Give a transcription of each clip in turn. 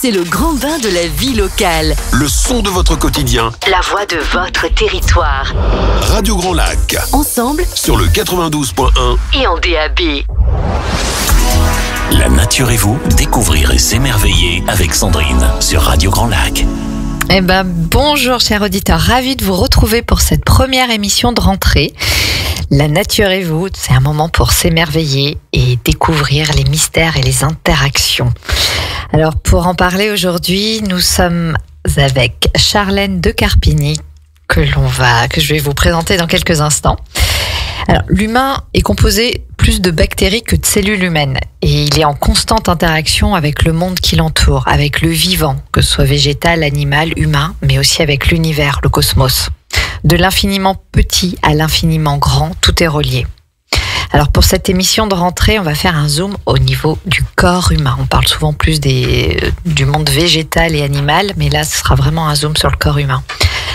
c'est le grand bain de la vie locale. Le son de votre quotidien. La voix de votre territoire. Radio Grand Lac. Ensemble Sur le 92.1 et en DAB. La nature et vous, découvrir et s'émerveiller avec Sandrine sur Radio Grand Lac. Bonjour chers auditeurs, ravi de vous retrouver pour cette première émission de rentrée. La nature et vous, c'est un moment pour s'émerveiller et découvrir les mystères et les interactions. Alors pour en parler aujourd'hui, nous sommes avec Charlène de Carpigny que je vais vous présenter dans quelques instants. Alors, l'humain est composé plus de bactéries que de cellules humaines et il est en constante interaction avec le monde qui l'entoure, avec le vivant, que ce soit végétal, animal, humain, mais aussi avec l'univers, le cosmos. De l'infiniment petit à l'infiniment grand, tout est relié. Alors pour cette émission de rentrée, on va faire un zoom au niveau du corps humain. On parle souvent plus du monde végétal et animal, mais là ce sera vraiment un zoom sur le corps humain.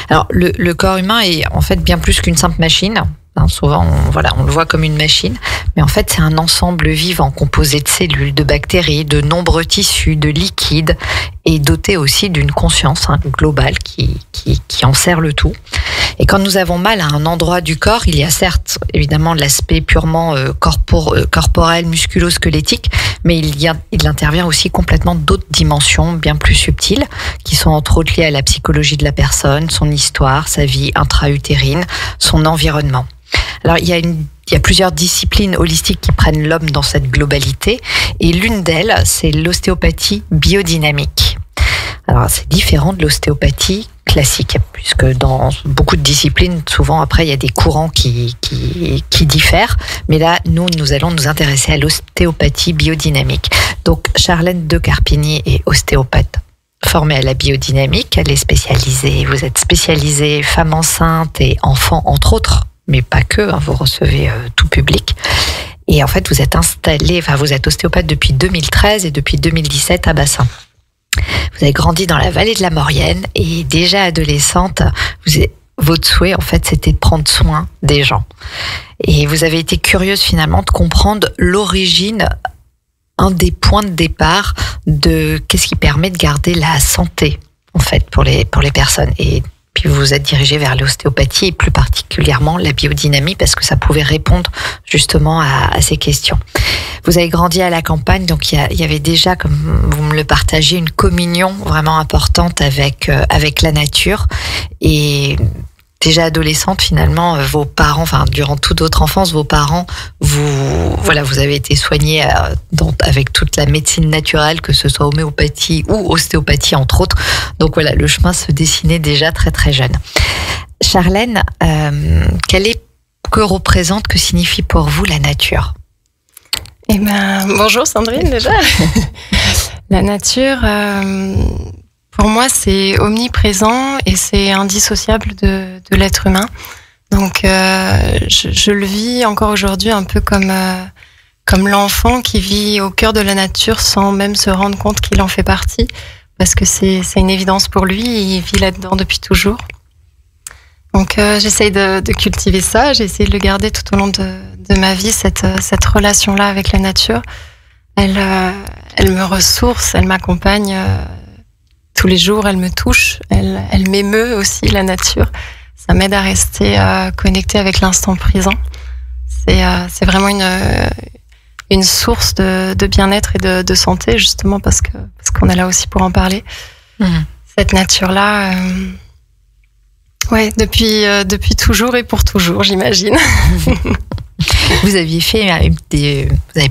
Alors le corps humain est en fait bien plus qu'une simple machine. Souvent, on le voit comme une machine, mais en fait, c'est un ensemble vivant composé de cellules, de bactéries, de nombreux tissus, de liquides, et doté aussi d'une conscience globale qui enserre le tout. Et quand nous avons mal à un endroit du corps, il y a certes, évidemment, l'aspect purement corporel, musculo-squelettique, mais il intervient aussi complètement d'autres dimensions bien plus subtiles, qui sont entre autres liées à la psychologie de la personne, son histoire, sa vie intra-utérine, son environnement. Alors, il y a plusieurs disciplines holistiques qui prennent l'homme dans cette globalité, et l'une d'elles, c'est l'ostéopathie biodynamique. Alors, c'est différent de l'ostéopathie classique, puisque dans beaucoup de disciplines, souvent après, il y a des courants qui diffèrent, mais là, nous allons nous intéresser à l'ostéopathie biodynamique. Donc, Charlène de Carpigny est ostéopathe formée à la biodynamique, elle est spécialisée, vous êtes spécialisée femme enceinte et enfant, entre autres, mais pas que, vous recevez tout public. Et en fait, vous êtes ostéopathe depuis 2013 et depuis 2017 à Bassin. Vous avez grandi dans la vallée de la Maurienne et déjà adolescente, votre souhait, en fait, c'était de prendre soin des gens. Et vous avez été curieuse finalement de comprendre l'origine, un des points de départ de qu'est-ce qui permet de garder la santé, en fait, pour les personnes. Et puis vous vous êtes dirigé vers l'ostéopathie et plus particulièrement la biodynamie parce que ça pouvait répondre justement à ces questions. Vous avez grandi à la campagne, donc il y avait déjà, comme vous me le partagez, une communion vraiment importante avec la nature. Et déjà adolescente, finalement, vos parents, durant toute votre enfance, vos parents, vous avez été soignés avec toute la médecine naturelle, que ce soit homéopathie ou ostéopathie, entre autres. Donc voilà, le chemin se dessinait déjà très très jeune. Charlène, que signifie pour vous la nature ? Bonjour Sandrine déjà. La nature, pour moi, c'est omniprésent et c'est indissociable de l'être humain. Donc, je le vis encore aujourd'hui un peu comme l'enfant qui vit au cœur de la nature sans même se rendre compte qu'il en fait partie, parce que c'est une évidence pour lui, il vit là-dedans depuis toujours. Donc, j'essaye de cultiver ça, j'ai essayé de le garder tout au long de ma vie, cette relation-là avec la nature. Elle me ressource, elle m'accompagne tous les jours, elle me touche, elle m'émeut aussi, la nature. Ça m'aide à rester connectée avec l'instant présent. C'est vraiment une source de bien-être et de santé, justement, parce qu'on est là aussi pour en parler. Cette nature-là, depuis toujours et pour toujours, j'imagine. Vous avez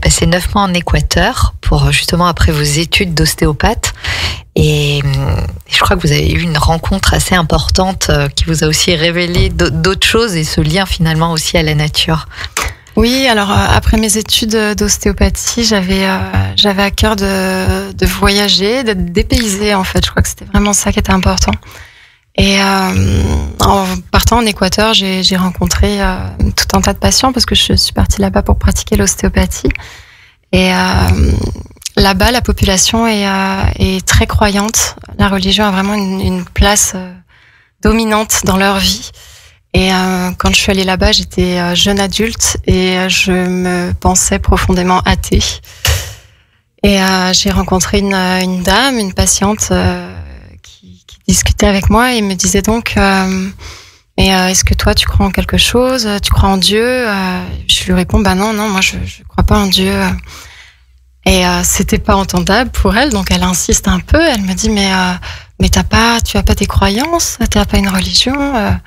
passé 9 mois en Équateur pour justement après vos études d'ostéopathe et je crois que vous avez eu une rencontre assez importante qui vous a aussi révélé d'autres choses et ce lien finalement aussi à la nature. Oui, alors après mes études d'ostéopathie, j'avais à cœur de voyager, d'être dépaysée en fait. Je crois que c'était vraiment ça qui était important. Et en partant en Équateur, j'ai rencontré tout un tas de patients parce que je suis partie là-bas pour pratiquer l'ostéopathie. Et là-bas, la population est très croyante. La religion a vraiment une place dominante dans leur vie. Et quand je suis allée là-bas, j'étais jeune adulte et je me pensais profondément athée. Et j'ai rencontré une dame, une patiente qui discutait avec moi et me disait donc est-ce que toi tu crois en quelque chose, tu crois en Dieu? Je lui réponds non, moi je crois pas en Dieu. Et c'était pas entendable pour elle, donc elle insiste un peu. Elle me dit mais tu as pas des croyances, t'as pas une religion?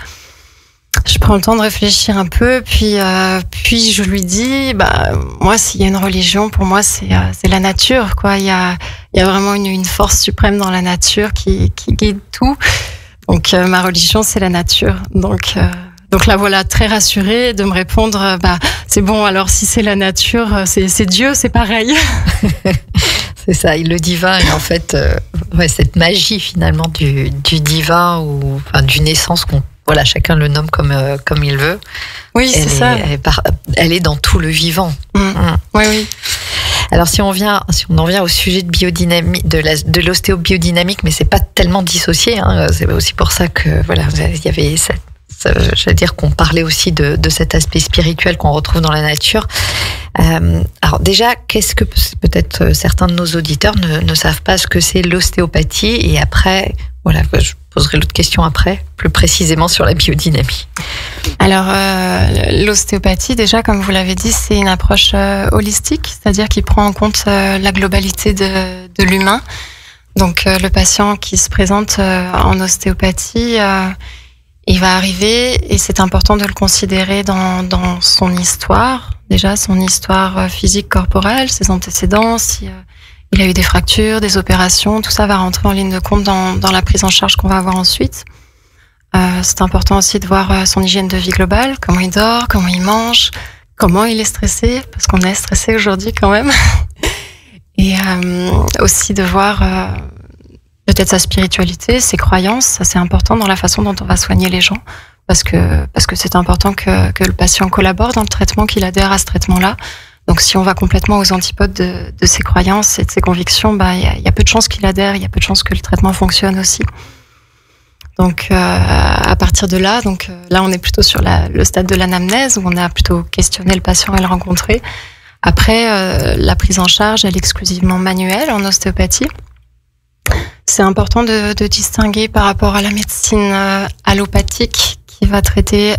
Je prends le temps de réfléchir un peu, puis je lui dis moi s'il y a une religion, pour moi c'est la nature, quoi. Il y a vraiment une force suprême dans la nature qui guide tout. Donc ma religion c'est la nature. Donc là voilà, très rassurée de me répondre c'est bon, alors si c'est la nature, c'est Dieu, c'est pareil. C'est ça, le divin est en fait cette magie finalement du divin ou d'une essence qu'on chacun le nomme comme il veut. Oui, c'est ça. Elle est dans tout le vivant. Oui. Alors si on en vient au sujet de biodynamie, de l'ostéobiodynamique, mais c'est pas tellement dissocié. C'est aussi pour ça que il y avait j'allais dire qu'on parlait aussi de cet aspect spirituel qu'on retrouve dans la nature. Alors déjà, qu'est-ce que peut-être certains de nos auditeurs ne savent pas ce que c'est l'ostéopathie, et après, je poserai l'autre question après, plus précisément sur la biodynamie. Alors, l'ostéopathie, déjà, comme vous l'avez dit, c'est une approche holistique, c'est-à-dire qui prend en compte la globalité de l'humain. Donc, le patient qui se présente en ostéopathie, il va arriver, et c'est important de le considérer dans son histoire. Déjà, son histoire physique, corporelle, ses antécédents, si il a eu des fractures, des opérations, tout ça va rentrer en ligne de compte dans la prise en charge qu'on va avoir ensuite. C'est important aussi de voir son hygiène de vie globale, comment il dort, comment il mange, comment il est stressé, parce qu'on est stressé aujourd'hui quand même. Et aussi de voir peut-être sa spiritualité, ses croyances. Ça, c'est important dans la façon dont on va soigner les gens, parce que c'est important que le patient collabore dans le traitement, qu'il adhère à ce traitement-là. Donc si on va complètement aux antipodes de ses croyances et de ses convictions, il y a peu de chances qu'il adhère, il y a peu de chances que le traitement fonctionne aussi. Donc à partir de là, là on est plutôt sur le stade de l'anamnèse, où on a plutôt questionné le patient et le rencontré. Après, la prise en charge, elle est exclusivement manuelle en ostéopathie. C'est important de distinguer par rapport à la médecine allopathique, qui va traiter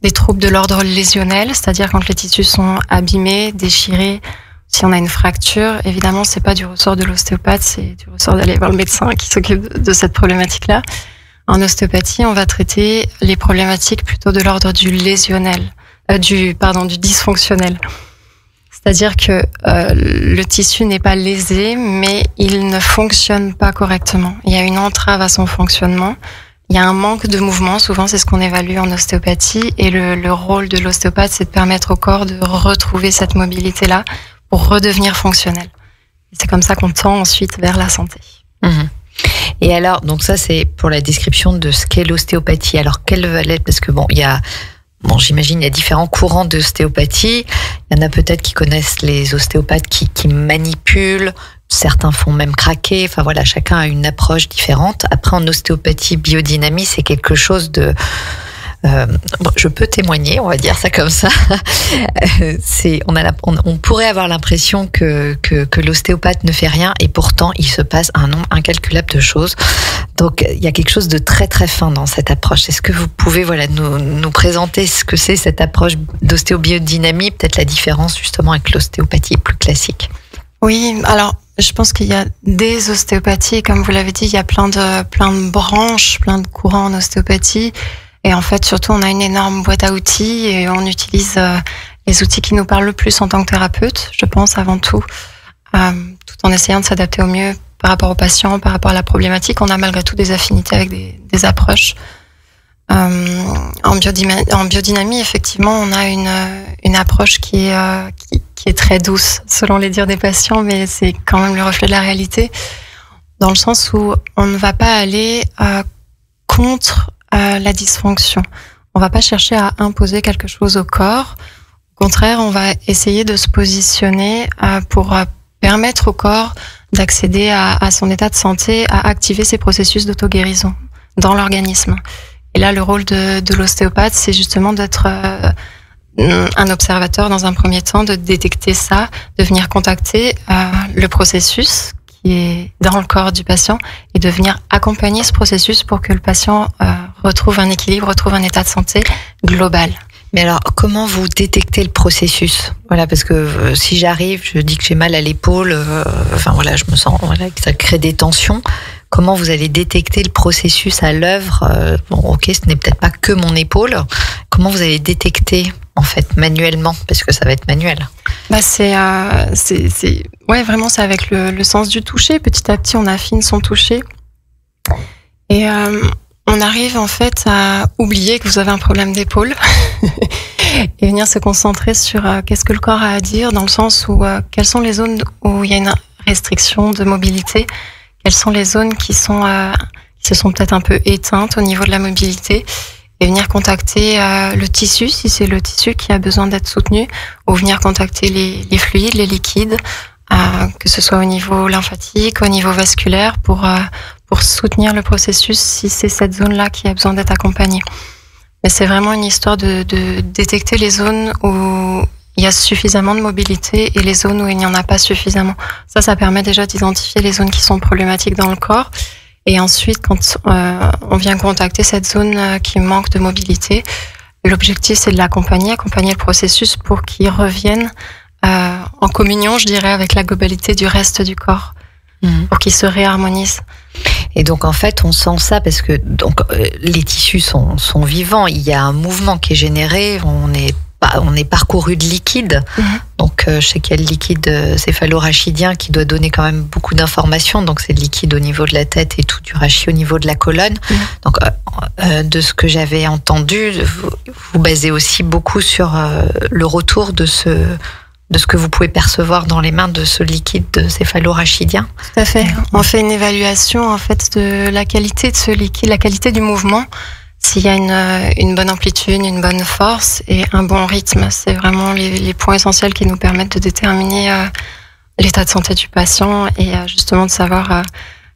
des troubles de l'ordre lésionnel, c'est-à-dire quand les tissus sont abîmés, déchirés. Si on a une fracture, évidemment, c'est pas du ressort de l'ostéopathe, c'est du ressort d'aller voir le médecin qui s'occupe de cette problématique-là. En ostéopathie, on va traiter les problématiques plutôt de l'ordre du lésionnel, du dysfonctionnel. C'est-à-dire que le tissu n'est pas lésé, mais il ne fonctionne pas correctement. Il y a une entrave à son fonctionnement. Il y a un manque de mouvement, souvent c'est ce qu'on évalue en ostéopathie, et le rôle de l'ostéopathe, c'est de permettre au corps de retrouver cette mobilité-là pour redevenir fonctionnel. Et c'est comme ça qu'on tend ensuite vers la santé. Et alors, donc ça c'est pour la description de ce qu'est l'ostéopathie. Alors quelle va l'être, parce que j'imagine il y a différents courants d'ostéopathie. Il y en a peut-être qui connaissent les ostéopathes qui manipulent. Certains font même craquer. Chacun a une approche différente. Après, en ostéopathie biodynamie, c'est quelque chose de... je peux témoigner, on va dire ça comme ça. On pourrait avoir l'impression que l'ostéopathe ne fait rien, et pourtant il se passe un nombre incalculable de choses. Donc il y a quelque chose de très très fin dans cette approche. Est-ce que vous pouvez nous présenter ce que c'est cette approche d'ostéobiodynamie, peut-être la différence justement avec l'ostéopathie plus classique? Oui, alors je pense qu'il y a des ostéopathies, comme vous l'avez dit, il y a plein de branches, plein de courants en ostéopathie. Et en fait, surtout, on a une énorme boîte à outils, et on utilise les outils qui nous parlent le plus en tant que thérapeute, je pense, avant tout en essayant de s'adapter au mieux par rapport aux patients, par rapport à la problématique. On a malgré tout des affinités avec des approches. En biodynamie, effectivement, on a une approche qui est très douce, selon les dires des patients, mais c'est quand même le reflet de la réalité, dans le sens où on ne va pas aller contre la dysfonction. On va pas chercher à imposer quelque chose au corps. Au contraire, on va essayer de se positionner pour permettre au corps d'accéder à son état de santé, à activer ses processus d'auto-guérison dans l'organisme. Et là, le rôle de l'ostéopathe, c'est justement un observateur dans un premier temps, de détecter ça, de venir contacter le processus qui est dans le corps du patient et de venir accompagner ce processus pour que le patient retrouve un équilibre, retrouve un état de santé global. Mais alors, comment vous détectez le processus ? Voilà, parce que si j'arrive, je dis que j'ai mal à l'épaule, je me sens que ça crée des tensions. Comment vous allez détecter le processus à l'œuvre ? Ce n'est peut-être pas que mon épaule. Comment vous allez détecter, en fait, manuellement ? Parce que ça va être manuel. C'est avec le sens du toucher. Petit à petit, on affine son toucher. Et on arrive, en fait, à oublier que vous avez un problème d'épaule et venir se concentrer sur qu'est-ce que le corps a à dire, dans le sens où quelles sont les zones où il y a une restriction de mobilité. Quelles sont les zones qui se sont peut-être un peu éteintes au niveau de la mobilité, et venir contacter le tissu, si c'est le tissu qui a besoin d'être soutenu, ou venir contacter les fluides, les liquides, que ce soit au niveau lymphatique, au niveau vasculaire, pour soutenir le processus si c'est cette zone-là qui a besoin d'être accompagnée. Mais c'est vraiment une histoire de détecter les zones où il y a suffisamment de mobilité et les zones où il n'y en a pas suffisamment. Ça permet déjà d'identifier les zones qui sont problématiques dans le corps. Et ensuite, quand on vient contacter cette zone qui manque de mobilité, l'objectif, c'est de accompagner le processus pour qu'il revienne en communion, je dirais, avec la globalité du reste du corps, pour qu'il se réharmonise. Et donc, en fait, on sent ça parce que les tissus sont vivants. Il y a un mouvement qui est généré. On est parcouru de liquide. Donc, je sais qu'il y a le liquide céphalorachidien qui doit donner quand même beaucoup d'informations. Donc, c'est le liquide au niveau de la tête et tout du rachis au niveau de la colonne. Donc, de ce que j'avais entendu, vous basez aussi beaucoup sur le retour de ce que vous pouvez percevoir dans les mains de ce liquide céphalorachidien. Tout à fait. On fait une évaluation, en fait, de la qualité de ce liquide, la qualité du mouvement. S'il y a une bonne amplitude, une bonne force et un bon rythme, c'est vraiment les points essentiels qui nous permettent de déterminer l'état de santé du patient et justement de savoir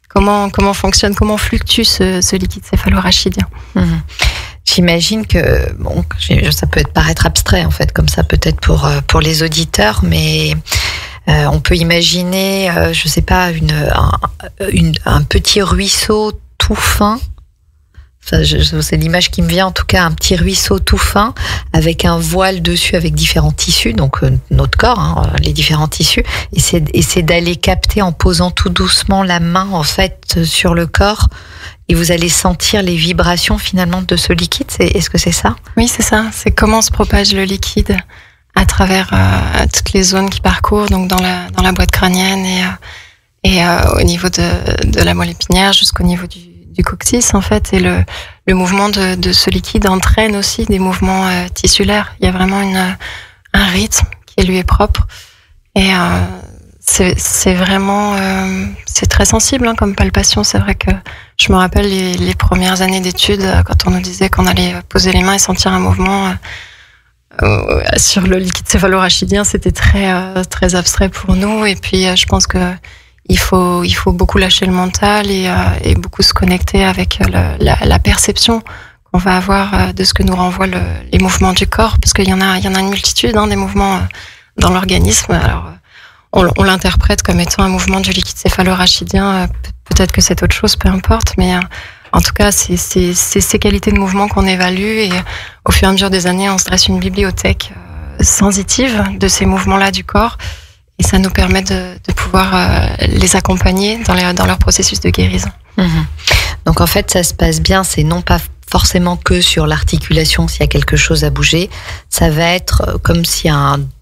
comment fonctionne, comment fluctue ce liquide céphalorachidien. J'imagine que ça peut paraître abstrait en fait, comme ça peut-être pour les auditeurs, mais on peut imaginer, je sais pas, un petit ruisseau tout fin. C'est l'image qui me vient, en tout cas, un petit ruisseau tout fin avec un voile dessus avec différents tissus, donc notre corps, les différents tissus, et c'est d'aller capter en posant tout doucement la main en fait sur le corps, et vous allez sentir les vibrations finalement de ce liquide. Est-ce que c'est ça ? Oui, c'est ça. C'est comment se propage le liquide à travers toutes les zones qui parcourent, donc dans la boîte crânienne et au niveau de la moelle épinière jusqu'au niveau du coccyx en fait, et le mouvement de ce liquide entraîne aussi des mouvements tissulaires. Il y a vraiment un rythme qui lui est propre, et c'est vraiment c'est très sensible comme palpation. C'est vrai que je me rappelle les premières années d'études, quand on nous disait qu'on allait poser les mains et sentir un mouvement sur le liquide céphalorachidien, c'était très très abstrait pour nous. Et puis je pense que il faut beaucoup lâcher le mental et beaucoup se connecter avec la perception qu'on va avoir de ce que nous renvoient les mouvements du corps, parce qu'il y en a une multitude des mouvements dans l'organisme. Alors on l'interprète comme étant un mouvement du liquide céphalorachidien, peut-être que c'est autre chose, peu importe, mais en tout cas c'est ces qualités de mouvement qu'on évalue, et au fur et à mesure des années on se dresse une bibliothèque sensitive de ces mouvements-là du corps. Et ça nous permet de pouvoir les accompagner dans leur processus de guérison. Donc en fait, ça se passe bien, c'est non pas forcément que sur l'articulation s'il y a quelque chose à bouger. Ça va être comme si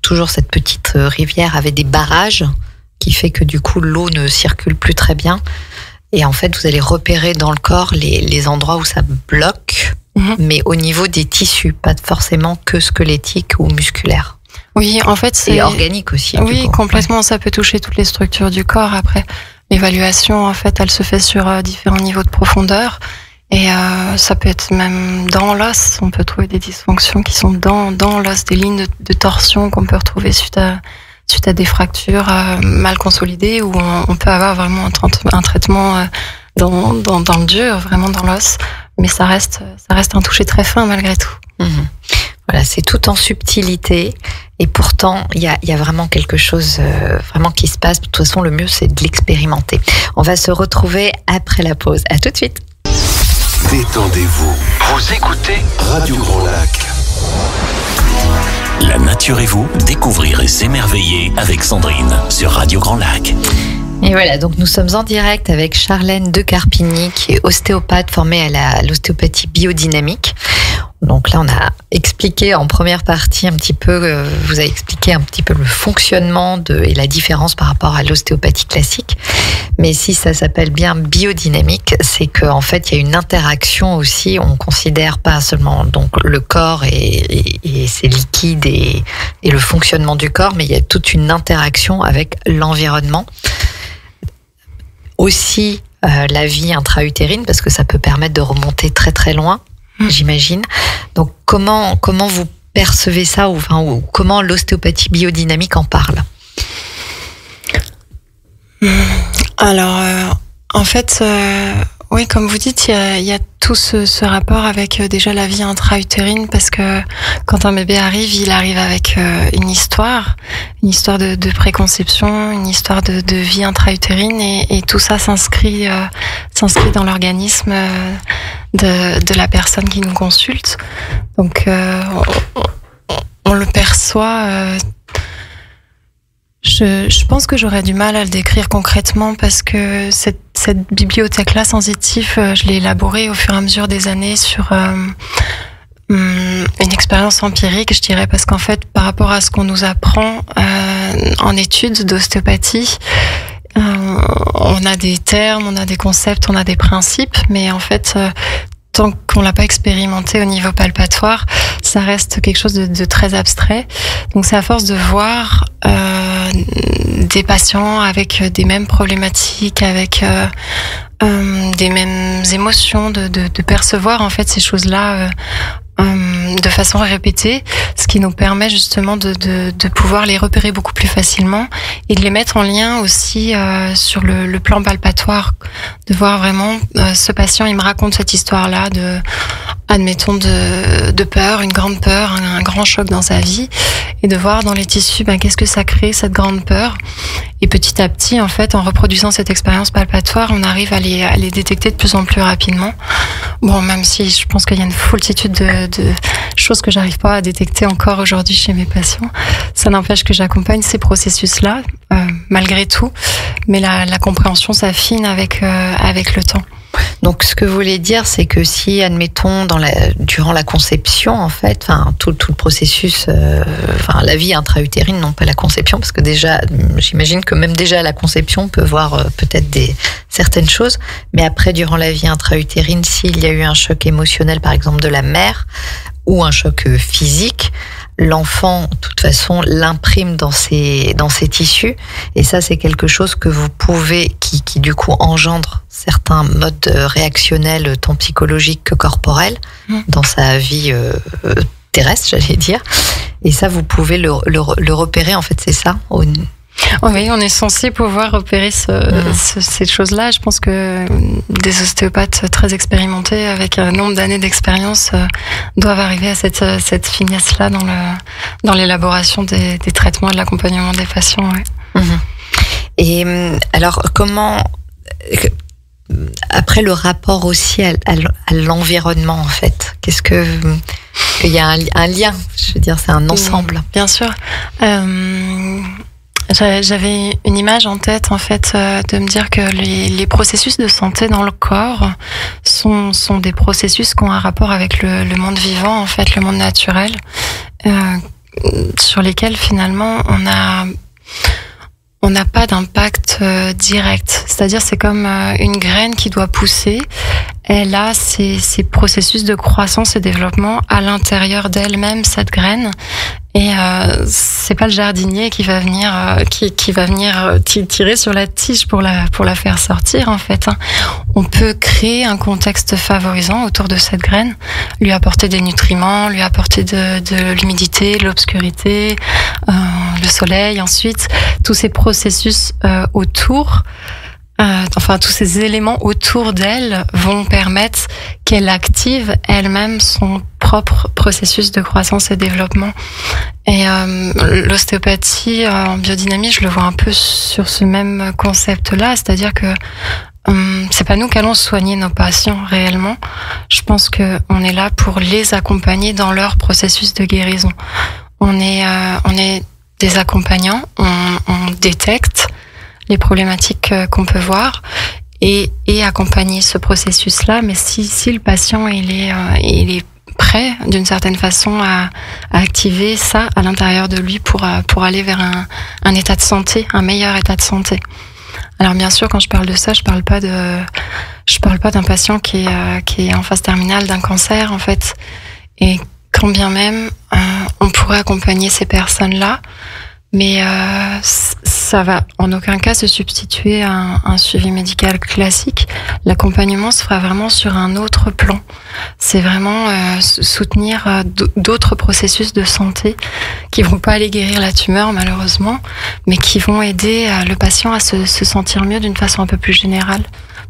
toujours cette petite rivière avait des barrages qui fait que du coup l'eau ne circule plus très bien. Et en fait, vous allez repérer dans le corps les endroits où ça bloque, mais au niveau des tissus, pas forcément que squelettique ou musculaire. Oui, en fait, c'est organique aussi. Oui, complètement. Ça peut toucher toutes les structures du corps. Après, l'évaluation, en fait, elle se fait sur différents niveaux de profondeur, et ça peut être même dans l'os. On peut trouver des dysfonctions qui sont dans l'os, des lignes de torsion qu'on peut retrouver suite à des fractures mal consolidées, où on peut avoir vraiment un traitement dans le dur, vraiment dans l'os, mais ça reste un toucher très fin malgré tout. Voilà, c'est tout en subtilité. Et pourtant, il y a vraiment quelque chose vraiment qui se passe. De toute façon, le mieux, c'est de l'expérimenter. On va se retrouver après la pause. À tout de suite. Détendez-vous. Vous écoutez Radio Grand Lac. La nature et vous, découvrir et s'émerveiller avec Sandrine sur Radio Grand Lac. Et voilà, donc nous sommes en direct avec Charlène de Carpigny, qui est ostéopathe formée à l'ostéopathie biodynamique. Donc là, on a expliqué en première partie un petit peu, vous avez expliqué un petit peu le fonctionnement et la différence par rapport à l'ostéopathie classique. Mais si ça s'appelle bien biodynamique, c'est qu'en fait, il y a une interaction aussi. On considère pas seulement donc le corps et ses liquides et le fonctionnement du corps, mais il y a toute une interaction avec l'environnement. Aussi, la vie intra-utérine, parce que ça peut permettre de remonter très très loin, j'imagine. Donc, comment vous percevez ça, ou comment l'ostéopathie biodynamique en parle? Alors, en fait, oui, comme vous dites, il y a tout ce rapport avec déjà la vie intra-utérine, parce que quand un bébé arrive, il arrive avec une histoire de préconception, une histoire de vie intra-utérine, et tout ça s'inscrit dans l'organisme de la personne qui nous consulte. Donc, on le perçoit. Je pense que j'aurais du mal à le décrire concrètement, parce que cette bibliothèque-là sensitive, je l'ai élaborée au fur et à mesure des années sur une expérience empirique, je dirais, parce qu'en fait, par rapport à ce qu'on nous apprend en études d'ostéopathie, on a des termes, on a des concepts, on a des principes, mais en fait, tant qu'on l'a pas expérimenté au niveau palpatoire, ça reste quelque chose de très abstrait. Donc c'est à force de voir des patients avec des mêmes problématiques, avec des mêmes émotions, de percevoir en fait ces choses-là de façon répétée, ce qui nous permet justement de pouvoir les repérer beaucoup plus facilement et de les mettre en lien aussi sur le plan palpatoire, de voir vraiment ce patient, il me raconte cette histoire-là admettons de peur, une grande peur, un grand choc dans sa vie, et de voir dans les tissus qu'est-ce que ça crée, cette grande peur. Et petit à petit, en fait, en reproduisant cette expérience palpatoire, on arrive à les détecter de plus en plus rapidement. Bon, même si je pense qu'il y a une foultitude de choses que j'arrive pas à détecter encore aujourd'hui chez mes patients, ça n'empêche que j'accompagne ces processus-là, malgré tout, mais la compréhension s'affine avec le temps. Donc, ce que vous voulez dire, c'est que si, admettons, durant la conception, en fait, tout le processus, la vie intra-utérine, non pas la conception, parce que déjà, j'imagine que même déjà la conception on peut voir peut-être certaines choses, mais après, durant la vie intra-utérine, s'il y a eu un choc émotionnel, par exemple, de la mère, ou un choc physique, l'enfant, de toute façon, l'imprime dans ses tissus. Et ça, c'est quelque chose que vous pouvez, qui du coup engendre certains modes réactionnels, tant psychologiques que corporels, dans sa vie terrestre, j'allais dire. Et ça, vous pouvez le repérer, en fait, c'est ça? Oui, on est censé pouvoir repérer ces choses-là. Je pense que des ostéopathes très expérimentés, avec un nombre d'années d'expérience, doivent arriver à cette finesse-là dans l'élaboration des traitements et de l'accompagnement des patients. Ouais. Et alors, comment... Après, le rapport aussi à l'environnement, en fait, qu'est-ce que... Il y a un lien, je veux dire, c'est un ensemble. Bien sûr. J'avais une image en tête, en fait, de me dire que les processus de santé dans le corps sont des processus qui ont un rapport avec le monde vivant, en fait, le monde naturel, sur lesquels finalement on n'a pas d'impact direct. C'est-à-dire, c'est comme une graine qui doit pousser. Elle a ces processus de croissance et développement à l'intérieur d'elle-même, cette graine. Et c'est pas le jardinier qui va venir tirer sur la tige pour la faire sortir, en fait. On peut créer un contexte favorisant autour de cette graine, lui apporter des nutriments, lui apporter de l'humidité, de l'obscurité, le soleil, ensuite tous ces processus autour. Tous ces éléments autour d'elle vont permettre qu'elle active elle-même son propre processus de croissance et développement. Et l'ostéopathie en biodynamie, je le vois un peu sur ce même concept-là, c'est-à-dire que c'est pas nous qui allons soigner nos patients réellement. Je pense que on est là pour les accompagner dans leur processus de guérison. On est des accompagnants, on détecte les problématiques qu'on peut voir et accompagner ce processus-là. Mais si le patient il est prêt d'une certaine façon à activer ça à l'intérieur de lui pour aller vers un état de santé, un meilleur état de santé. Alors bien sûr, quand je parle de ça, je parle pas d'un patient qui est en phase terminale d'un cancer en fait. Et quand bien même on pourrait accompagner ces personnes-là, mais ça va en aucun cas se substituer à un suivi médical classique. L'accompagnement se fera vraiment sur un autre plan. C'est vraiment soutenir d'autres processus de santé qui vont pas aller guérir la tumeur malheureusement, mais qui vont aider le patient à se sentir mieux d'une façon un peu plus générale.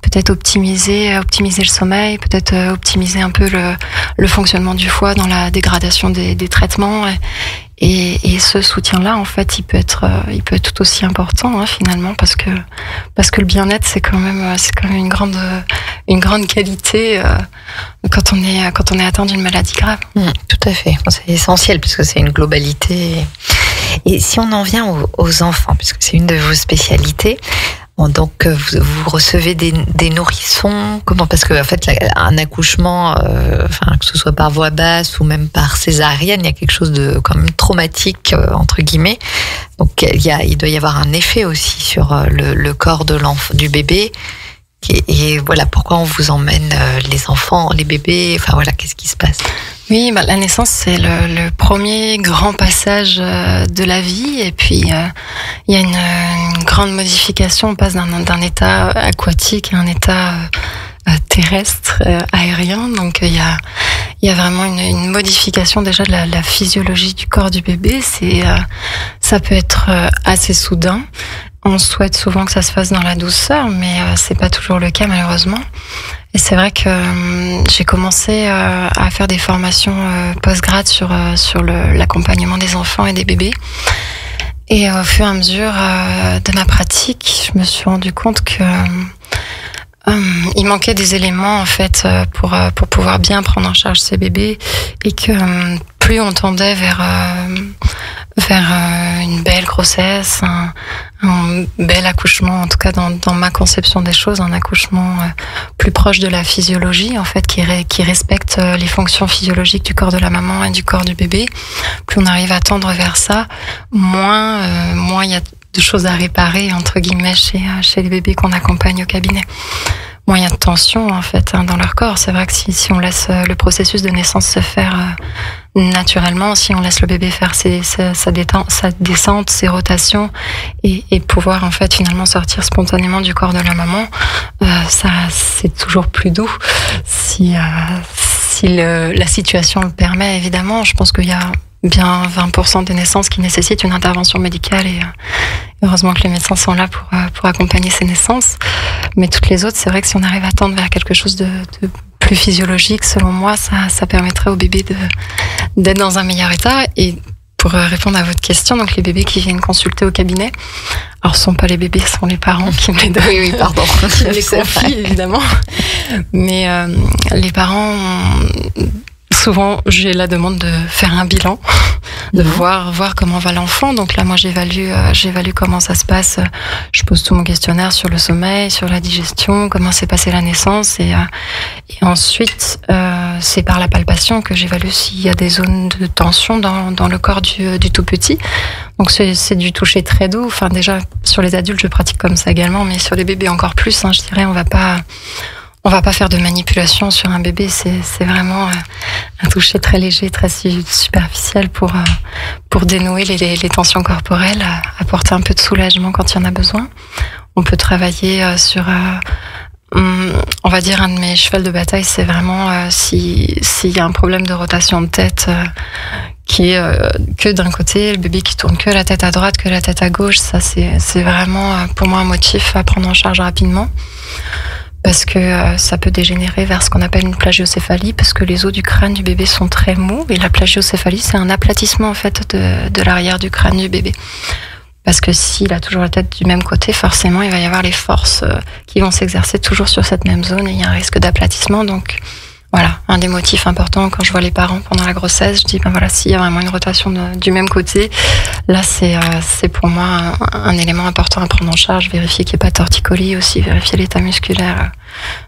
Peut-être optimiser le sommeil, peut-être optimiser un peu le fonctionnement du foie dans la dégradation des traitements. Et ce soutien-là, en fait, il peut être tout aussi important finalement, parce que le bien-être c'est quand même une grande qualité quand on est atteint d'une maladie grave. Tout à fait, c'est essentiel puisque c'est une globalité. Et si on en vient aux enfants, puisque c'est une de vos spécialités. Donc vous recevez des nourrissons, comment? Parce que en fait un accouchement, que ce soit par voie basse ou même par césarienne, il y a quelque chose de quand même traumatique entre guillemets. Donc il doit y avoir un effet aussi sur le corps du bébé. Et voilà pourquoi on vous emmène les enfants, les bébés. Enfin voilà, qu'est-ce qui se passe? Oui, la naissance, c'est le premier grand passage de la vie. Et puis, il y a une grande modification. On passe d'un état aquatique à un état terrestre, aérien. Donc, il y a vraiment une modification déjà de la physiologie du corps du bébé. Ça peut être assez soudain. On souhaite souvent que ça se fasse dans la douceur, mais c'est pas toujours le cas malheureusement. Et c'est vrai que j'ai commencé à faire des formations post-grad sur l'accompagnement des enfants et des bébés. Et au fur et à mesure de ma pratique, je me suis rendu compte que il manquait des éléments en fait pour pouvoir bien prendre en charge ces bébés, et que plus on tendait vers une belle grossesse, un bel accouchement, en tout cas dans ma conception des choses, un accouchement plus proche de la physiologie, en fait, qui respecte les fonctions physiologiques du corps de la maman et du corps du bébé. Plus on arrive à tendre vers ça, moins il y a de choses à réparer, entre guillemets, chez les bébés qu'on accompagne au cabinet. Moins il y a de tension, en fait, dans leur corps. C'est vrai que si on laisse le processus de naissance se faire naturellement, si on laisse le bébé faire sa descente, ses rotations, et pouvoir, en fait, finalement sortir spontanément du corps de la maman, ça, c'est toujours plus doux. Si la situation le permet, évidemment, je pense qu'il y a bien 20% des naissances qui nécessitent une intervention médicale, et heureusement que les médecins sont là pour accompagner ces naissances. Mais toutes les autres, c'est vrai que si on arrive à tendre vers quelque chose de plus physiologique, selon moi, ça permettrait au bébé d'être dans un meilleur état. Et pour répondre à votre question, donc les bébés qui viennent consulter au cabinet, alors ce sont pas les bébés, ce sont les parents qui me les donnent. Oui, pardon. Qui me les confient, évidemment. Mais les parents souvent, j'ai la demande de faire un bilan, de voir comment va l'enfant. Donc là, moi, j'évalue comment ça se passe. Je pose tout mon questionnaire sur le sommeil, sur la digestion, comment s'est passée la naissance. Et ensuite, c'est par la palpation que j'évalue s'il y a des zones de tension dans le corps du tout petit. Donc c'est du toucher très doux. Enfin, déjà, sur les adultes, je pratique comme ça également, mais sur les bébés encore plus, je dirais, on va pas faire de manipulation sur un bébé, c'est vraiment un toucher très léger, très superficiel pour dénouer les tensions corporelles, apporter un peu de soulagement quand il y en a besoin. On peut travailler sur, on va dire, un de mes chevals de bataille, c'est vraiment s'il y a un problème de rotation de tête qui est que d'un côté, le bébé qui tourne que la tête à droite, que la tête à gauche, ça c'est vraiment pour moi un motif à prendre en charge rapidement. parce que ça peut dégénérer vers ce qu'on appelle une plagiocéphalie, parce que les os du crâne du bébé sont très mous, et la plagiocéphalie, c'est un aplatissement en fait de l'arrière du crâne du bébé. Parce que s'il a toujours la tête du même côté, forcément, il va y avoir les forces qui vont s'exercer toujours sur cette même zone, et il y a un risque d'aplatissement. Donc voilà, un des motifs importants quand je vois les parents pendant la grossesse, je dis ben voilà, s'il y a vraiment une rotation du même côté, là c'est pour moi un élément important à prendre en charge, vérifier qu'il n'y ait pas de torticolis aussi, vérifier l'état musculaire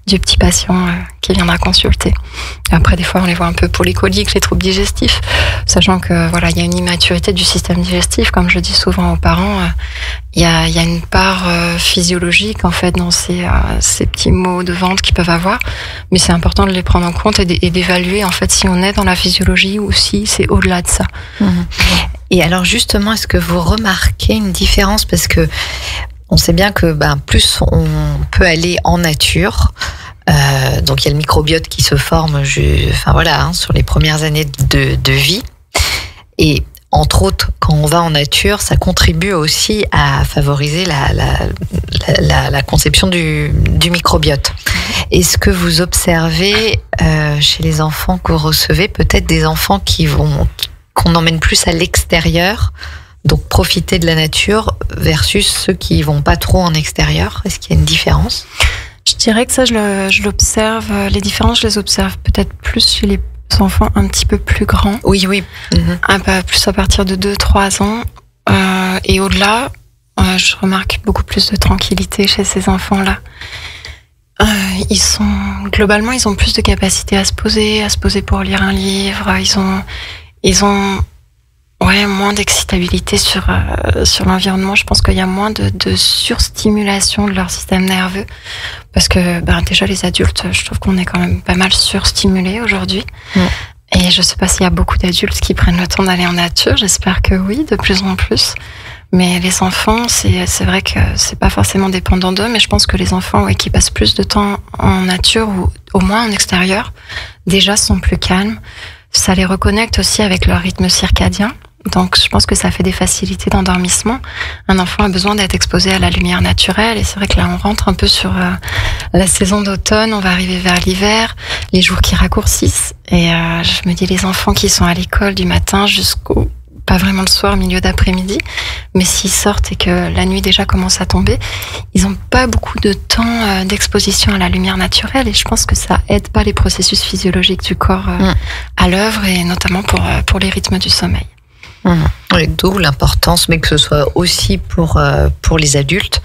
du petit patient qui viendra consulter. Après, des fois, on les voit un peu polycoliques, les troubles digestifs, sachant que voilà, il y a une immaturité du système digestif, comme je dis souvent aux parents. Il y a une part physiologique en fait dans ces petits maux de ventre qu'ils peuvent avoir, mais c'est important de les prendre en compte et d'évaluer en fait si on est dans la physiologie ou si c'est au-delà de ça. Et alors justement, est-ce que vous remarquez une différence, parce que on sait bien que plus on peut aller en nature, donc il y a le microbiote qui se forme, sur les premières années de vie, et entre autres, quand on va en nature, ça contribue aussi à favoriser la conception du microbiote. Est-ce que vous observez chez les enfants que vous recevez, peut-être des enfants qu'on emmène plus à l'extérieur, donc profiter de la nature, versus ceux qui vont pas trop en extérieur? Est-ce qu'il y a une différence? Je dirais que ça, je l'observe. Les différences, je les observe peut-être plus chez les enfants un petit peu plus grands. Oui. Plus à partir de 2-3 ans. Et au-delà, je remarque beaucoup plus de tranquillité chez ces enfants-là. Globalement, ils ont plus de capacité à se poser pour lire un livre. Ils ont moins d'excitabilité sur l'environnement. Je pense qu'il y a moins de surstimulation de leur système nerveux. Parce que déjà, les adultes, je trouve qu'on est quand même pas mal surstimulés aujourd'hui. Et je sais pas s'il y a beaucoup d'adultes qui prennent le temps d'aller en nature. J'espère que oui, de plus en plus. Mais les enfants, c'est vrai que c'est pas forcément dépendant d'eux, mais je pense que les enfants qui passent plus de temps en nature ou au moins en extérieur, déjà sont plus calmes. Ça les reconnecte aussi avec leur rythme circadien. Donc, je pense que ça fait des facilités d'endormissement. Un enfant a besoin d'être exposé à la lumière naturelle. Et c'est vrai que là, on rentre un peu sur la saison d'automne. On va arriver vers l'hiver, les jours qui raccourcissent. Et je me dis, les enfants qui sont à l'école du matin jusqu'au... pas vraiment le soir, milieu d'après-midi, mais s'ils sortent et que la nuit déjà commence à tomber, ils n'ont pas beaucoup de temps d'exposition à la lumière naturelle, et je pense que ça aide pas les processus physiologiques du corps à l'œuvre, et notamment pour les rythmes du sommeil. D'où l'importance, mais que ce soit aussi pour les adultes,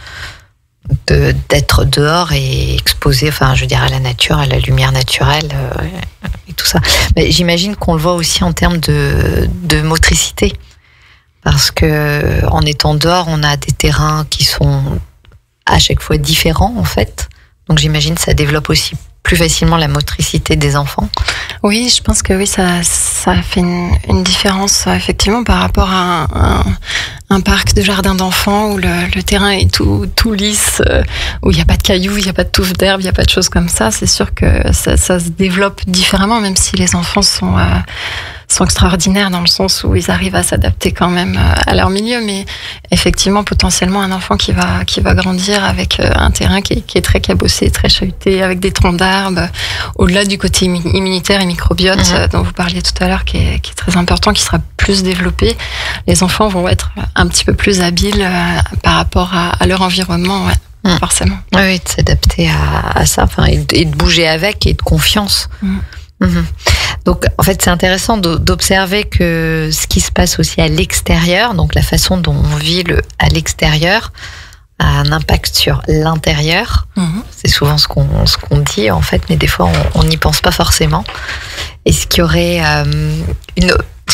d'être dehors et exposé, à la nature, à la lumière naturelle et tout ça. Mais j'imagine qu'on le voit aussi en termes de motricité, parce que en étant dehors, on a des terrains qui sont à chaque fois différents en fait. Donc j'imagine que ça développe aussi plus facilement la motricité des enfants. Oui, je pense que oui, ça fait une différence effectivement par rapport à un parc de jardin d'enfants où le terrain est tout lisse, où il n'y a pas de cailloux, il n'y a pas de touffes d'herbe, il n'y a pas de choses comme ça. C'est sûr que ça se développe différemment, même si les enfants sont extraordinaires dans le sens où ils arrivent à s'adapter quand même à leur milieu, mais effectivement potentiellement un enfant qui va grandir avec un terrain qui est très cabossé, très chahuté, avec des troncs d'arbres, au-delà du côté immunitaire et microbiote dont vous parliez tout à l'heure, qui est très important, qui sera plus développé. Les enfants vont être un petit peu plus habiles par rapport à leur environnement, forcément. Oui, de s'adapter à ça, et de bouger avec, et de confiance. Donc, en fait, c'est intéressant d'observer que ce qui se passe aussi à l'extérieur, donc la façon dont on vit à l'extérieur, a un impact sur l'intérieur. C'est souvent ce qu'on dit, en fait, mais des fois, on n'y pense pas forcément. Est-ce qu'il y aurait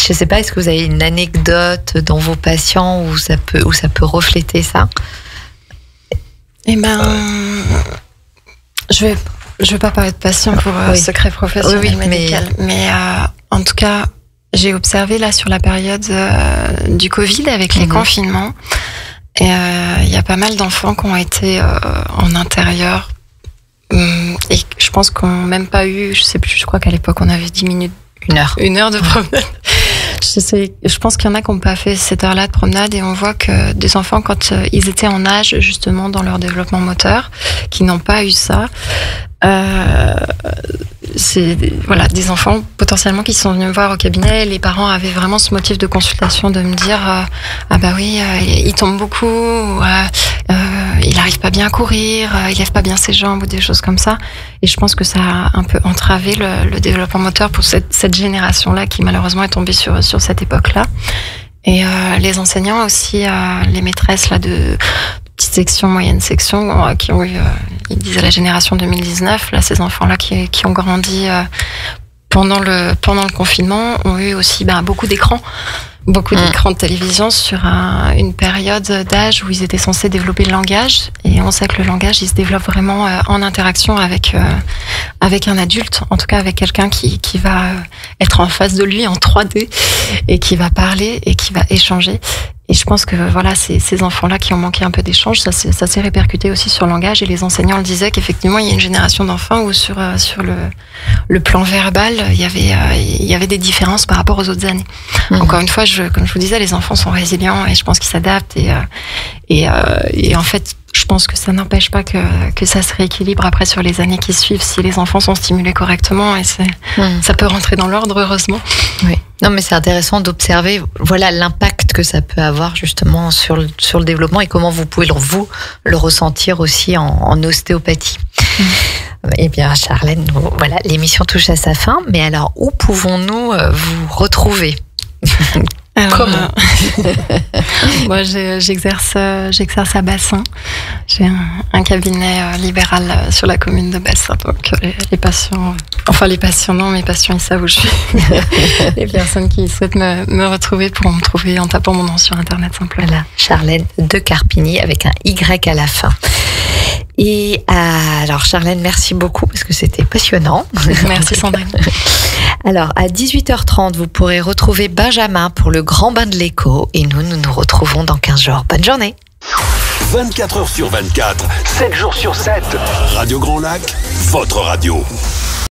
je sais pas, est-ce que vous avez une anecdote dans vos patients où ça peut refléter ça? Je vais pas parler de patient pour secret professionnel médical, mais en tout cas, j'ai observé là sur la période du Covid avec les confinements, et il y a pas mal d'enfants qui ont été en intérieur, et je pense qu'on n'a même pas eu, je sais plus, je crois qu'à l'époque on avait 10 minutes, 1 heure. 1 heure de promenade. Je pense qu'il y en a qui n'ont pas fait cette heure-là de promenade et on voit que des enfants, quand ils étaient en âge, justement, dans leur développement moteur, qui n'ont pas eu ça, c'est des enfants potentiellement qui sont venus me voir au cabinet. Les parents avaient vraiment ce motif de consultation de me dire ah bah oui, il tombe beaucoup, il arrive pas bien à courir, il lève pas bien ses jambes ou des choses comme ça. Et je pense que ça a un peu entravé le développement moteur pour cette génération-là qui malheureusement est tombée sur cette époque-là. Et les enseignants aussi, les maîtresses là de petite section, moyenne section, qui ont eu, ils disaient la génération 2019, là, ces enfants-là qui ont grandi pendant le confinement, ont eu aussi beaucoup d'écrans. Beaucoup d'écrans de télévision sur une période d'âge où ils étaient censés développer le langage. Et on sait que le langage, il se développe vraiment en interaction avec un adulte, en tout cas avec quelqu'un qui va être en face de lui en 3D et qui va parler et qui va échanger. Et je pense que ces enfants-là qui ont manqué un peu d'échange, ça s'est répercuté aussi sur le langage. Et les enseignants le disaient qu'effectivement, il y a une génération d'enfants où sur le plan verbal, il y avait des différences par rapport aux autres années. Encore une fois, comme je vous disais, les enfants sont résilients et je pense qu'ils s'adaptent. Et en fait, je pense que ça n'empêche pas que ça se rééquilibre après sur les années qui suivent si les enfants sont stimulés correctement et ça peut rentrer dans l'ordre, heureusement. Oui. Non, mais c'est intéressant d'observer, l'impact que ça peut avoir justement sur le développement et comment vous pouvez le ressentir aussi en ostéopathie. Eh bien, Charlène, l'émission touche à sa fin, mais alors où pouvons-nous vous retrouver ? Comment ? Moi, j'exerce à Bassin. J'ai un cabinet libéral sur la commune de Bassin. Donc, les patients non, mes patients, ils savent où je suis. Les personnes qui souhaitent me retrouver pourront me trouver en tapant mon nom sur Internet simplement. Voilà, Charlène de Carpigny avec un Y à la fin. Et alors, Charlène, merci beaucoup parce que c'était passionnant. Merci Sandrine. Alors, à 18h30, vous pourrez retrouver Benjamin pour le Grand Bain de l'écho et nous nous retrouvons dans 15 jours. Bonne journée. 24 heures sur 24, 7 jours sur 7. Radio Grand Lac, votre radio.